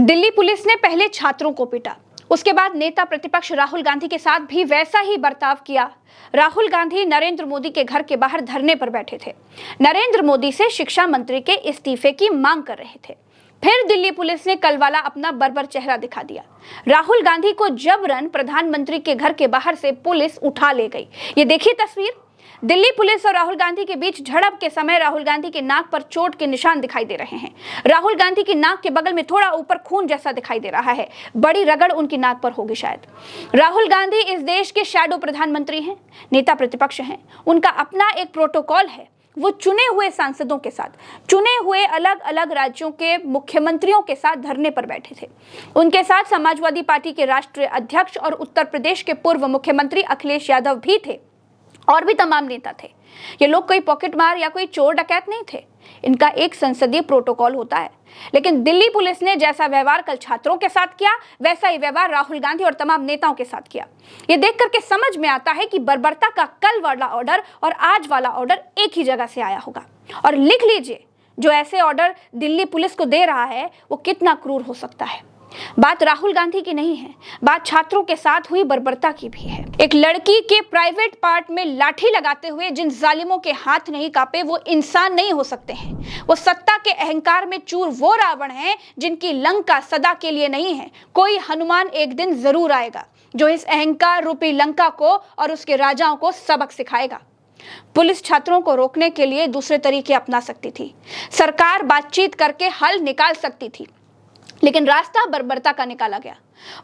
Delhi police ने पहले छात्रों को पीटा, उसके बाद नेता प्रतिपक्ष राहुल गांधी के साथ भी वैसा ही बर्ताव किया। राहुल गांधी नरेंद्र मोदी के घर के बाहर धरने पर बैठे थे। नरेंद्र मोदी से शिक्षा मंत्री के इस्तीफे की मांग कर रहे थे। फिर दिल्ली पुलिस ने कल वाला अपना बर्बर चेहरा दिखा दिया। राहुल गांधी को जबरन प्रधानमंत्री के घर के बाहर से पुलिस उठा ले गई। ये देखिए तस्वीर। दिल्ली पुलिस और राहुल गांधी के बीच झड़प के समय राहुल गांधी के नाक पर चोट के निशान दिखाई दे रहे हैं। राहुल गांधी की नाक के बगल में थोड़ा ऊपर खून जैसा दिखाई दे रहा है। बड़ी रगड़ उनकी नाक पर होगी शायद। राहुल गांधी इस देश के शैडो प्रधानमंत्री हैं, नेता प्रतिपक्ष हैं। उनका अपना एक प्रोटोकॉल है। वो चुने हुए सांसदों के साथ, चुने हुए अलग अलग राज्यों के मुख्यमंत्रियों के साथ धरने पर बैठे थे। उनके साथ समाजवादी पार्टी के राष्ट्रीय अध्यक्ष और उत्तर प्रदेश के पूर्व मुख्यमंत्री अखिलेश यादव भी थे और भी तमाम नेता थे। ये लोग कोई पॉकेट मार या कोई चोर डकैत नहीं थे। इनका एक संसदीय प्रोटोकॉल होता है। लेकिन दिल्ली पुलिस ने जैसा व्यवहार कल छात्रों के साथ किया, वैसा ही व्यवहार राहुल गांधी और तमाम नेताओं के साथ किया। ये देख करके समझ में आता है कि बर्बरता का कल वाला ऑर्डर और आज वाला ऑर्डर एक ही जगह से आया होगा। और लिख लीजिए, जो ऐसे ऑर्डर दिल्ली पुलिस को दे रहा है वो कितना क्रूर हो सकता है। बात राहुल गांधी की नहीं है, बात छात्रों के साथ हुई बर्बरता की भी है। एक लड़की के प्राइवेट पार्ट में लाठी लगाते हुए जिन जालिमों के हाथ नहीं कांपे वो इंसान नहीं हो सकते हैं। वो सत्ता के अहंकार में चूर वो रावण हैं जिनकी लंका सदा के लिए नहीं है। कोई हनुमान एक दिन जरूर आएगा जो इस अहंकार रूपी लंका को और उसके राजाओं को सबक सिखाएगा। पुलिस छात्रों को रोकने के लिए दूसरे तरीके अपना सकती थी। सरकार बातचीत करके हल निकाल सकती थी, लेकिन रास्ता बर्बरता का निकाला गया।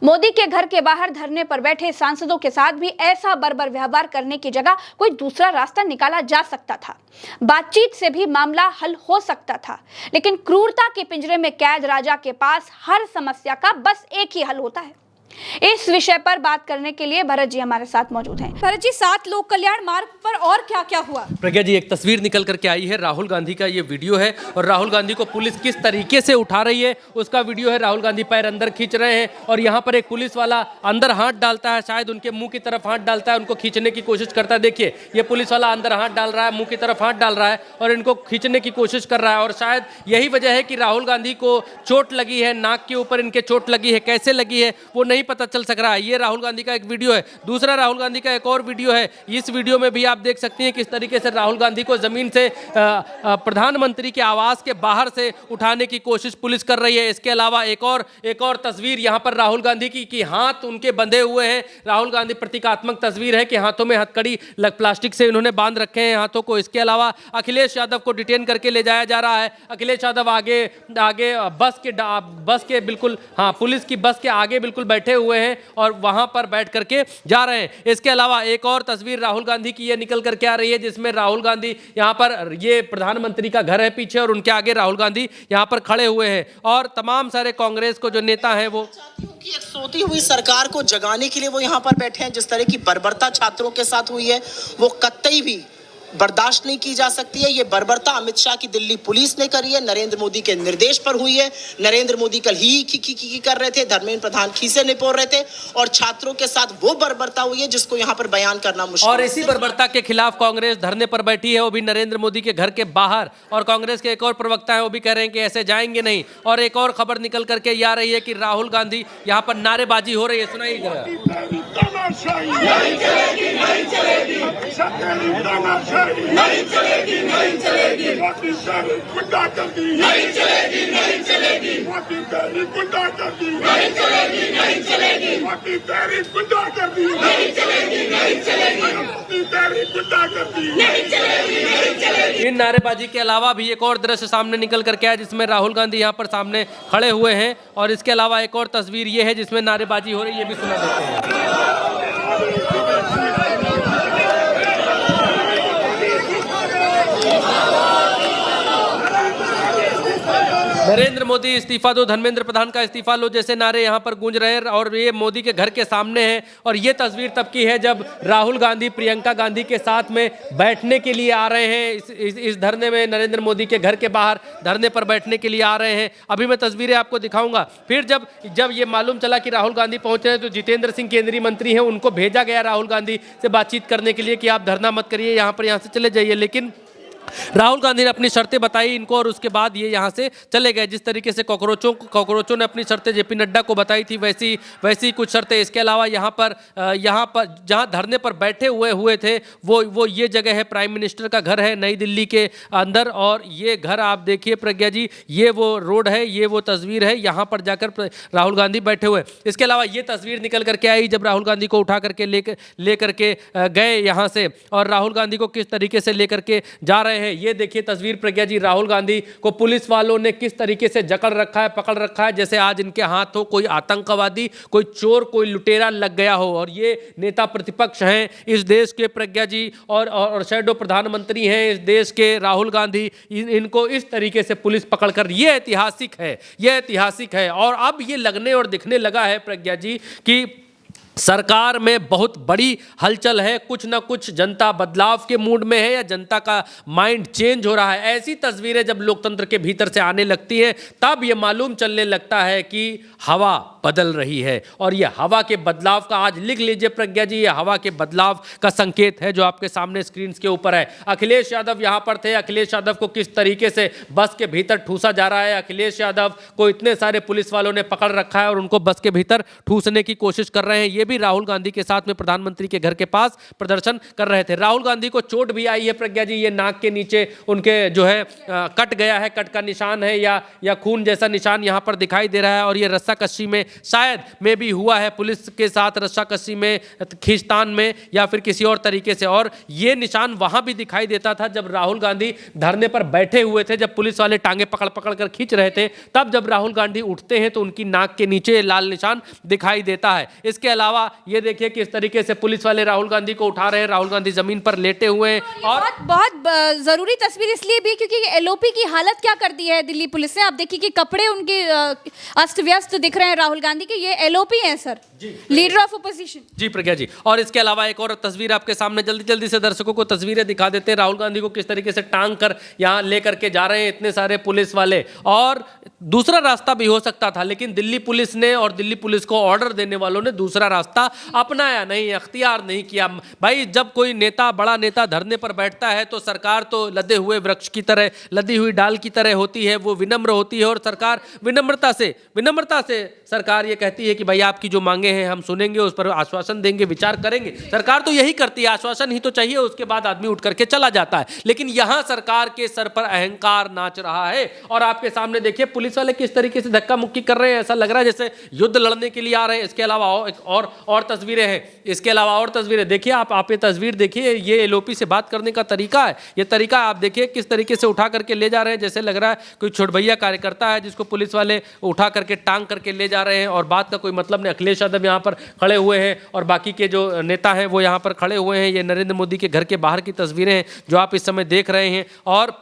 मोदी के घर के बाहर धरने पर बैठे सांसदों के साथ भी ऐसा बर्बर व्यवहार करने की जगह कोई दूसरा रास्ता निकाला जा सकता था। बातचीत से भी मामला हल हो सकता था, लेकिन क्रूरता के पिंजरे में कैद राजा के पास हर समस्या का बस एक ही हल होता है। इस विषय पर बात करने के लिए भरत जी हमारे साथ मौजूद हैं। भरत जी, 7 लोक कल्याण मार्ग पर और क्या क्या हुआ? प्रज्ञा जी, एक तस्वीर निकल करके आई है। राहुल गांधी का ये वीडियो है और राहुल गांधी को पुलिस किस तरीके से उठा रही है उसका वीडियो है। राहुल गांधी पैर अंदर खींच रहे हैं और यहाँ पर एक पुलिस वाला अंदर हाथ डालता है, शायद उनके मुंह की तरफ हाथ डालता है, उनको खींचने की कोशिश करता है। देखिए, ये पुलिस वाला अंदर हाथ डाल रहा है, मुंह की तरफ हाथ डाल रहा है और इनको खींचने की कोशिश कर रहा है। और शायद यही वजह है कि राहुल गांधी को चोट लगी है, नाक के ऊपर इनके चोट लगी है। कैसे लगी है वो नहीं पता चल सक रहा है। ये राहुल गांधी का एक वीडियो है। दूसरा राहुल गांधी का एक और वीडियो है। इस वीडियो में भी आप देख सकते हैं किस तरीके से राहुल गांधी को जमीन से प्रधानमंत्री के आवास के बाहर से उठाने की कोशिश पुलिस कर रही है। इसके अलावा एक और तस्वीर यहां पर राहुल गांधी की कि हाथ उनके बंधे हुए हैं। राहुल गांधी प्रतीकात्मक तस्वीर है कि हाथों में हथकड़ी प्लास्टिक से इन्होंने बांध रखे हैं हाथों को। इसके अलावा अखिलेश यादव को डिटेन करके ले जाया जा रहा है। अखिलेश यादव आगे बस के बिल्कुल, हाँ, पुलिस की बस के आगे बिल्कुल बैठे हुए हैं और वहां पर बैठ करके जा रहे हैं। इसके अलावा एक और तस्वीर राहुल गांधी की ये निकल करके आ रही है जिसमें राहुल गांधी यहां पर, ये प्रधानमंत्री का घर है पीछे और उनके आगे राहुल गांधी यहां पर खड़े हुए हैं और तमाम सारे कांग्रेस को जो नेता हैं वो की एक सोती हुई सरकार को जगाने के लिए वो यहां पर बैठे हैं। जिस तरह की बर्बरता छात्रों के साथ हुई है वो कतई भी बर्दाश्त नहीं की जा सकती है। ये बर्बरता अमित शाह की दिल्ली पुलिस ने करी है, नरेंद्र मोदी के निर्देश पर हुई है। नरेंद्र मोदी कल ही की कर रहे थे, धर्मेंद्र प्रधान खीसे निपोर रहे थे और छात्रों के साथ वो बर्बरता हुई है जिसको यहाँ पर बयान करना मुश्किल। और इसी बर्बरता के खिलाफ कांग्रेस धरने पर बैठी है, वो भी नरेंद्र मोदी के घर के बाहर। और कांग्रेस के एक और प्रवक्ता है, वो भी कह रहे हैं कि ऐसे जाएंगे नहीं। और एक और खबर निकल करके ये आ रही है कि राहुल गांधी यहाँ पर नारेबाजी हो रही है। सुनाइएगा। नहीं चलेगी, नहीं चलेगी, मोदी तेरी गुंडा कर दी, नहीं चलेगी, नहीं चलेगी, मोदी तेरी गुंडा कर दी, नहीं चलेगी, नहीं चलेगी, मोदी तेरी गुंडा कर दी, नहीं चलेगी, नहीं चलेगी, मोदी तेरी गुंडा कर दी, नहीं चलेगी, नहीं चलेगी। इन नारेबाजी के अलावा भी एक और दृश्य सामने निकल करके आया जिसमें राहुल गांधी यहाँ पर सामने खड़े हुए हैं और इसके अलावा एक और तस्वीर ये है जिसमें नारेबाजी हो रही है, ये भी सुना देते हैं। नरेंद्र मोदी इस्तीफा दो, धर्मेंद्र प्रधान का इस्तीफा लो जैसे नारे यहाँ पर गूंज रहे हैं और ये मोदी के घर के सामने है। और ये तस्वीर तब की है जब राहुल गांधी प्रियंका गांधी के साथ में बैठने के लिए आ रहे हैं। इस धरने में नरेंद्र मोदी के घर के बाहर धरने पर बैठने के लिए आ रहे हैं। अभी मैं तस्वीरें आपको दिखाऊंगा। फिर जब ये मालूम चला कि राहुल गांधी पहुंचे हैं तो जितेंद्र सिंह केंद्रीय मंत्री हैं, उनको भेजा गया राहुल गांधी से बातचीत करने के लिए कि आप धरना मत करिए, यहाँ से चले जाइए। लेकिन राहुल गांधी ने अपनी शर्तें बताई इनको और उसके बाद ये यहाँ से चले गए। जिस तरीके से कॉकरोचों ने अपनी शर्तें जेपी नड्डा को बताई थी वैसी कुछ शर्तें। इसके अलावा यहाँ पर जहाँ धरने पर बैठे हुए थे वो ये जगह है, प्राइम मिनिस्टर का घर है नई दिल्ली के अंदर। और ये घर आप देखिए प्रज्ञा जी, ये वो रोड है, ये वो तस्वीर है, यहाँ पर जाकर राहुल गांधी बैठे हुए। इसके अलावा ये तस्वीर निकल करके आई जब राहुल गांधी को उठा करके ले करके गए यहाँ से, और राहुल गांधी को किस तरीके से लेकर के जा रहे हैं ये देखिए तस्वीर प्रज्ञा जी। राहुल गांधी को पुलिस वालों ने किस तरीके से जकड़ रखा है, पकड़ रखा है, जैसे आज इनके हाथ हो कोई आतंकवादी, कोई चोर, कोई लुटेरा लग गया हो। और ये नेता प्रतिपक्ष हैं इस देश के प्रज्ञा जी, और शैडो प्रधानमंत्री हैं इस देश के राहुल गांधी। इनको इस तरीके से पुलिस पकड़कर, ये ऐतिहासिक है, ये ऐतिहासिक है। और अब ये लगने और दिखने लगा है प्रज्ञा जी कि सरकार में बहुत बड़ी हलचल है, कुछ ना कुछ जनता बदलाव के मूड में है या जनता का माइंड चेंज हो रहा है। ऐसी तस्वीरें जब लोकतंत्र के भीतर से आने लगती हैं तब ये मालूम चलने लगता है कि हवा बदल रही है। और ये हवा के बदलाव का आज लिख लीजिए प्रज्ञा जी, ये हवा के बदलाव का संकेत है जो आपके सामने स्क्रीन के ऊपर है। अखिलेश यादव यहाँ पर थे, अखिलेश यादव को किस तरीके से बस के भीतर ठूसा जा रहा है। अखिलेश यादव को इतने सारे पुलिस वालों ने पकड़ रखा है और उनको बस के भीतर ठूसने की कोशिश कर रहे हैं। ये भी राहुल गांधी के साथ में प्रधानमंत्री के घर के पास प्रदर्शन कर रहे थे। राहुल गांधी को चोट भी आई है प्रज्ञा जी, ये नाक के नीचे उनके जो है कट गया है, कट का निशान है या खून जैसा निशान यहाँ पर दिखाई दे रहा है। और ये रस्साकशी में शायद में भी हुआ है, पुलिस के साथ रस्साकशी में, खींचतान में या फिर किसी और तरीके से। और ये निशान वहां भी दिखाई देता था जब राहुल गांधी धरने पर बैठे हुए थे, जब पुलिस वाले टांगे पकड़ पकड़ कर खींच रहे थे, तब जब राहुल गांधी उठते हैं तो उनकी नाक के नीचे लाल निशान दिखाई देता है। इसके अलावा ये देखिए किस तरीके से पुलिस वाले राहुल गांधी को उठा रहे हैं, राहुल गांधी जमीन पर लेटे हुए हैं। और बहुत जरूरी तस्वीर इसलिए भी क्योंकि एलओपी की हालत क्या कर दी है दिल्ली पुलिस ने। आप देखिए कि कपड़े उनके अस्त व्यस्त दिख रहे हैं राहुल गांधी के। ये एलओपी है सर, लीडर ऑफ ओपोजिशन। जी प्रज्ञा जी, और इसके अलावा एक और तस्वीर आपके सामने, जल्दी से दर्शकों को तस्वीरें दिखा देते हैं। राहुल गांधी को किस तरीके से टांग कर यहाँ लेकर के जा रहे हैं इतने सारे पुलिस वाले। और दूसरा रास्ता भी हो सकता था, लेकिन दिल्ली पुलिस ने और दिल्ली पुलिस को ऑर्डर देने वालों ने दूसरा रास्ता अपनाया नहीं, अख्तियार नहीं किया। भाई जब कोई नेता, बड़ा नेता धरने पर बैठता है तो सरकार तो लदे हुए वृक्ष की तरह, लदी हुई डाल की तरह होती है, वो विनम्र होती है। और सरकार विनम्रता से सरकार ये कहती है कि भाई आपकी जो मांगे हैं हम सुनेंगे, उस पर आश्वासन देंगे, विचार करेंगे। सरकार तो यही करती है, आश्वासन ही तो चाहिए, उसके बाद आदमी उठ करके चला जाता है। लेकिन यहां सरकार के सर पर अहंकार नाच रहा है। और आपके सामने देखिए पुलिस वाले किस तरीके से धक्का मुक्की कर रहे हैं, ऐसा लग रहा है जैसे युद्ध लड़ने के लिए आ रहे हैं। इसके अलावा और तस्वीरें हैं, इसके अलावा और तस्वीरें देखिए आप ये तस्वीर देखिए, ये एलओपी से बात करने का तरीका है। ये तरीका आप देखिए किस तरीके से उठा करके ले जा रहे हैं, जैसे लग रहा है कोई छोटभैया कार्यकर्ता है जिसको पुलिस वाले उठा करके टांग करके ले जा रहे हैं और बात का कोई मतलब नहीं। अखिलेश यादव यहाँ पर खड़े हुए हैं और बाकी के जो नेता हैं वो यहाँ पर खड़े हुए हैं। ये नरेंद्र मोदी के घर के बाहर की तस्वीरें हैं जो आप इस समय देख रहे हैं। और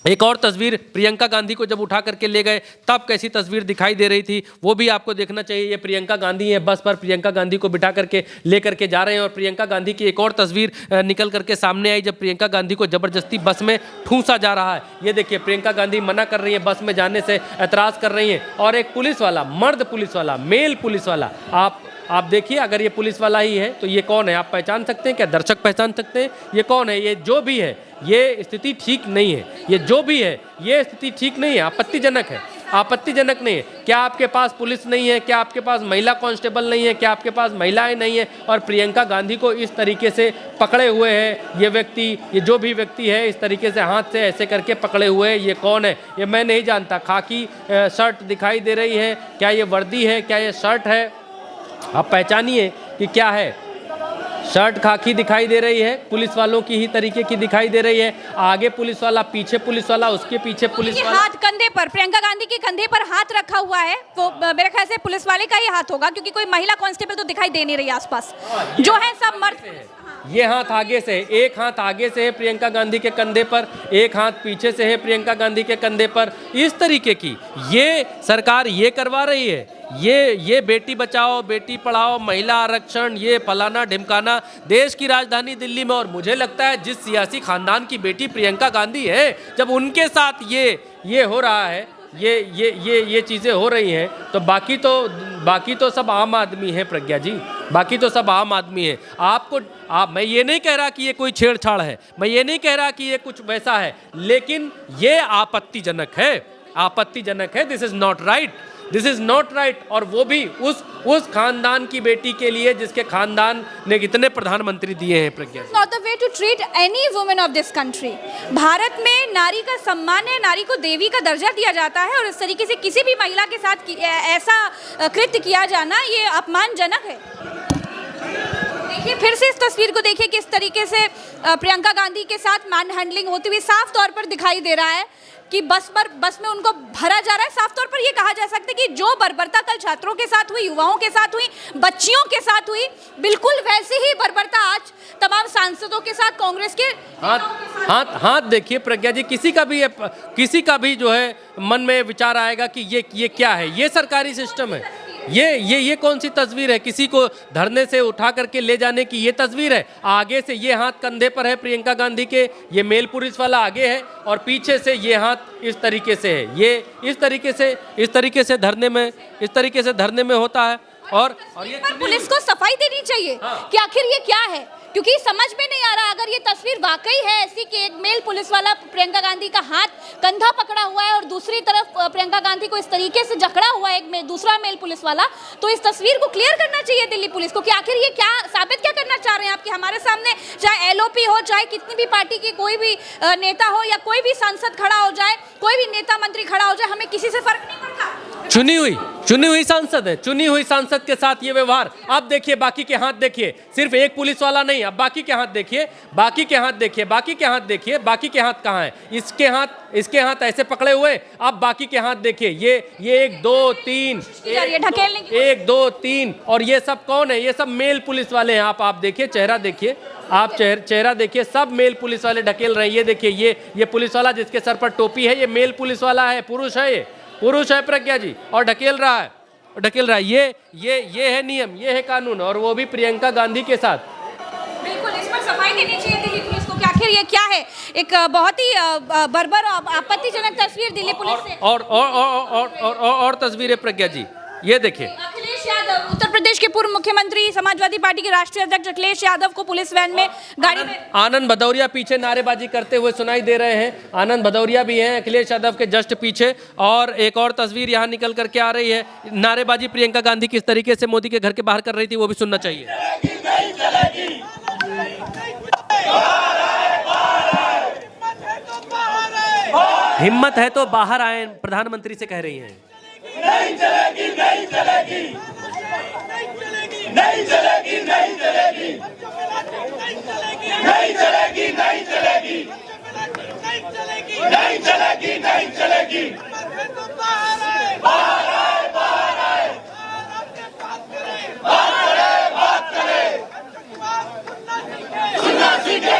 एक और तस्वीर प्रियंका गांधी को जब उठा करके ले गए तब कैसी तस्वीर दिखाई दे रही थी, वो भी आपको देखना चाहिए। ये प्रियंका गांधी है, बस पर प्रियंका गांधी को बिठा करके ले करके जा रहे हैं। और प्रियंका गांधी की एक और तस्वीर निकल करके सामने आई जब प्रियंका गांधी को जबरदस्ती बस में ठूंसा जा रहा है। ये देखिए प्रियंका गांधी मना कर रही है, बस में जाने से एतराज़ कर रही हैं। और एक पुलिस वाला, मर्द पुलिस वाला, मेल पुलिस वाला, आप देखिए, अगर ये पुलिस वाला ही है तो ये कौन है, आप पहचान सकते हैं क्या? दर्शक पहचान सकते हैं ये कौन है? ये जो भी है ये स्थिति ठीक नहीं है, ये जो भी है ये स्थिति ठीक नहीं है, आपत्तिजनक है, आपत्तिजनक नहीं है। क्या आपके पास पुलिस नहीं है? क्या आपके पास महिला कांस्टेबल नहीं है? क्या आपके पास महिलाएं नहीं है? और प्रियंका गांधी को इस तरीके से पकड़े हुए हैं ये व्यक्ति, ये जो भी व्यक्ति है इस तरीके से हाथ से ऐसे करके पकड़े हुए हैं। ये कौन है ये मैं नहीं जानता। खाकी शर्ट दिखाई दे रही है, क्या ये वर्दी है, क्या ये शर्ट है? आप पहचानिए कि क्या है। शर्ट खाकी दिखाई दे रही है, पुलिस वालों की ही तरीके की दिखाई दे रही है। आगे पुलिस वाला, पीछे पुलिस वाला, उसके पीछे पुलिस वाला। हाथ कंधे पर, प्रियंका गांधी के कंधे पर हाथ रखा हुआ है, वो मेरे ख्याल से पुलिस वाले का ही हाथ होगा क्योंकि कोई महिला कांस्टेबल तो दिखाई दे नहीं रही आसपास, जो है सब मर्द। ये हाथ आगे से, एक हाथ आगे से है प्रियंका गांधी के कंधे पर, एक हाथ पीछे से है प्रियंका गांधी के कंधे पर। इस तरीके की ये सरकार ये करवा रही है, ये बेटी बचाओ, बेटी पढ़ाओ, महिला आरक्षण, ये फलाना ढिमकाना देश की राजधानी दिल्ली में। और मुझे लगता है जिस सियासी खानदान की बेटी प्रियंका गांधी है, जब उनके साथ ये हो रहा है, ये चीज़ें हो रही हैं, तो बाकी तो सब आम आदमी है प्रज्ञा जी। बाकी तो सब आम आदमी है। मैं ये नहीं कह रहा कि ये कोई छेड़छाड़ है, मैं ये नहीं कह रहा कि ये कुछ वैसा है, लेकिन ये आपत्तिजनक है। This is not right. और वो भी उस खानदान की बेटी के लिए जिसके खानदान ने इतने प्रधानमंत्री दिए हैं। Pragya, not the way to treat any women of this country. Bharat में नारी का सम्मान है, नारी को देवी का दर्जा दिया जाता है, और इस तरीके से किसी भी महिला के साथ ऐसा कृत्य किया जाना ये अपमानजनक है। देखिए फिर से इस तस्वीर को देखिए, किस तरीके से प्रियंका गांधी के साथ मैन हैंडलिंग होती हुई साफ तौर पर दिखाई दे रहा है कि बस में उनको भरा जा रहा है। साफ तौर पर ये कहा जा सकता है कि जो बर्बरता कल छात्रों के साथ हुई, युवाओं के साथ हुई, बच्चियों के साथ हुई, बिल्कुल वैसी ही बर्बरता आज तमाम सांसदों के साथ, कांग्रेस के हाथ देखिए प्रज्ञा जी, किसी का भी जो है मन में विचार आएगा कि ये क्या है, ये सरकारी सिस्टम है, ये कौन सी तस्वीर है? किसी को धरने से उठा करके ले जाने की ये तस्वीर है? आगे से ये हाथ कंधे पर है प्रियंका गांधी के, ये मेल पुलिस वाला आगे है, और पीछे से ये हाथ इस तरीके से है। ये इस तरीके से धरने में होता है। और ये पुलिस को सफाई देनी चाहिए कि आखिर ये क्या है, क्योंकि समझ में नहीं आ रहा। अगर ये तस्वीर वाकई है ऐसी कि एक मेल पुलिस वाला प्रियंका गांधी का हाथ कंधा पकड़ा हुआ है और दूसरी तरफ प्रियंका गांधी को इस तरीके से जकड़ा हुआ है दूसरा मेल पुलिस वाला, तो इस तस्वीर को क्लियर करना चाहिए दिल्ली पुलिस को कि आखिर ये क्या साबित क्या करना चाह रहे हैं आपके हमारे सामने। चाहे एलओपी हो, चाहे कितनी भी पार्टी की कोई भी नेता हो, या कोई भी सांसद खड़ा हो जाए, कोई भी नेता मंत्री खड़ा हो जाए, हमें किसी से फर्क नहीं पड़ता। चुनी हुई सांसद है, चुनी हुई सांसद के साथ ये व्यवहार। आप देखिए बाकी के हाथ देखिए, सिर्फ एक पुलिस वाला नहीं, अब बाकी के हाथ देखिए, बाकी के हाथ कहाँ हैं? इसके हाथ ऐसे पकड़े हुए, अब बाकी के हाथ देखिए, ये 1 2 3 1 2 3, और ये सब कौन है? ये सब मेल पुलिस वाले हैं। आप देखिए, चेहरा देखिए, चेहरा देखिए, सब मेल पुलिस वाले ढकेल रहे हैं। ये देखिए, ये पुलिस वाला जिसके सर पर टोपी है, ये मेल पुलिस वाला है, पुरुष है प्रज्ञा जी, और ढकेल रहा है। ये है नियम, ये है कानून, और वो भी प्रियंका गांधी के साथ। बिल्कुल इस पर सफाई देनी चाहिए दिल्ली पुलिस को कि आखिर ये क्या है। एक बहुत ही बर्बर आपत्तिजनक तस्वीर दिल्ली पुलिस से। और तस्वीरें प्रज्ञा जी, ये देखिए, अखिलेश यादव, उत्तर प्रदेश के पूर्व मुख्यमंत्री, समाजवादी पार्टी के राष्ट्रीय अध्यक्ष अखिलेश यादव को पुलिस वैन में गाड़ी में आनंद भदौरिया पीछे नारेबाजी करते हुए सुनाई दे रहे हैं। आनंद भदौरिया भी हैं अखिलेश यादव के जस्ट पीछे। और एक और तस्वीर यहाँ निकल करके आ रही है, नारेबाजी प्रियंका गांधी किस तरीके से मोदी के घर के बाहर कर रही थी, वो भी सुनना चाहिए। हिम्मत है तो बाहर आए, प्रधानमंत्री से कह रही हैं। नहीं चलेगी, नहीं चलेगी, नहीं चलेगी, नहीं चलेगी, नहीं चलेगी, नहीं चलेगी, नहीं चलेगी, नहीं चलेगी, नहीं चलेगी, नहीं चलेगी। बाहर आए, बाहर आए, बाहर आए, बात करें, सुनना सीखे।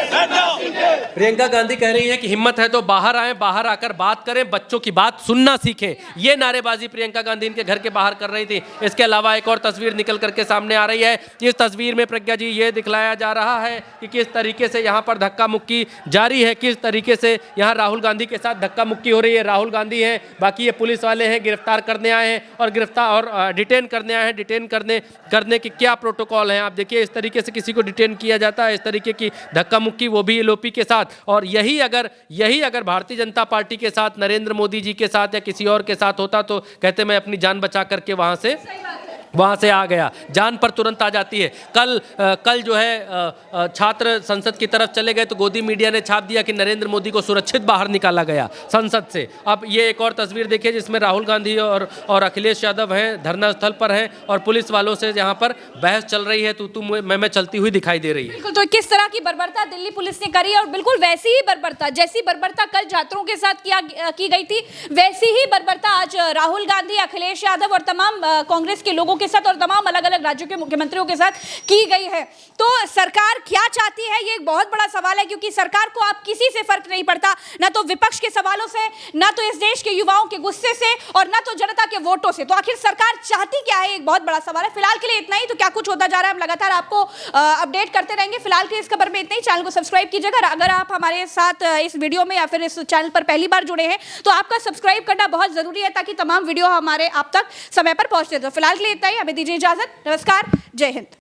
प्रियंका गांधी कह रही हैं कि हिम्मत है तो बाहर आए, बाहर आकर बात करें, बच्चों की बात सुनना सीखें। ये नारेबाजी प्रियंका गांधी इनके घर के बाहर कर रही थी। इसके अलावा एक और तस्वीर निकल करके सामने आ रही है। इस तस्वीर में प्रज्ञा जी ये दिखलाया जा रहा है कि किस तरीके से यहाँ पर धक्का मुक्की जारी है, किस तरीके से यहाँ राहुल गांधी के साथ धक्का मुक्की हो रही है। राहुल गांधी हैं, बाकी ये पुलिस वाले हैं, गिरफ्तार करने आए हैं और डिटेन करने आए हैं। डिटेन करने के क्या प्रोटोकॉल हैं आप देखिए। इस तरीके से किसी को डिटेन किया जाता है, इस तरीके की धक्का मुक्की, वो भी एलओपी के साथ। और यही अगर भारतीय जनता पार्टी के साथ, नरेंद्र मोदी जी के साथ या किसी और के साथ होता तो कहते मैं अपनी जान बचा करके वहाँ से आ गया। जान पर तुरंत आ जाती है। कल जो है छात्र संसद की तरफ चले गए तो गोदी मीडिया ने छाप दिया कि नरेंद्र मोदी को सुरक्षित बाहर निकाला गया संसद से। अब ये एक और तस्वीर देखिए जिसमें राहुल गांधी और अखिलेश यादव हैं, धरना स्थल पर हैं और पुलिस वालों से यहाँ पर बहस चल रही है, तू मैं चलती हुई दिखाई दे रही है। बिल्कुल, तो किस तरह की बर्बरता दिल्ली पुलिस ने करी है, और बिल्कुल वैसी ही बर्बरता, जैसी बर्बरता कल छात्रों के साथ की गई थी, वैसी ही बर्बरता आज राहुल गांधी, अखिलेश यादव और तमाम कांग्रेस के लोगों के साथ और तमाम अलग अलग राज्यों के मुख्यमंत्रियों के साथ की गई है। तो सरकार क्या चाहती है, ये एक बहुत बड़ा सवाल है, क्योंकि सरकार को आप किसी से फर्क नहीं पड़ता, ना तो विपक्ष के सवालों से, ना तो इस देश के युवाओं के गुस्से से, और ना तो जनता के वोटों से। तो आखिर सरकार चाहती क्या है, एक बहुत बड़ा सवाल है। फिलहाल के लिए इतना ही। तो क्या कुछ होता जा रहा है हम लगातार आपको अपडेट करते रहेंगे। फिलहाल के इस खबर में इतना ही। चैनल को सब्सक्राइब कीजिएगा। अगर आप हमारे साथ इस वीडियो में या फिर इस चैनल पर पहली बार जुड़े हैं तो आपका सब्सक्राइब करना बहुत जरूरी है, ताकि तमाम वीडियो हमारे आप तक समय पर पहुंचते। तो फिलहाल के लिए इतना ही। हमें दीजिए इजाजत। नमस्कार, जय हिंद।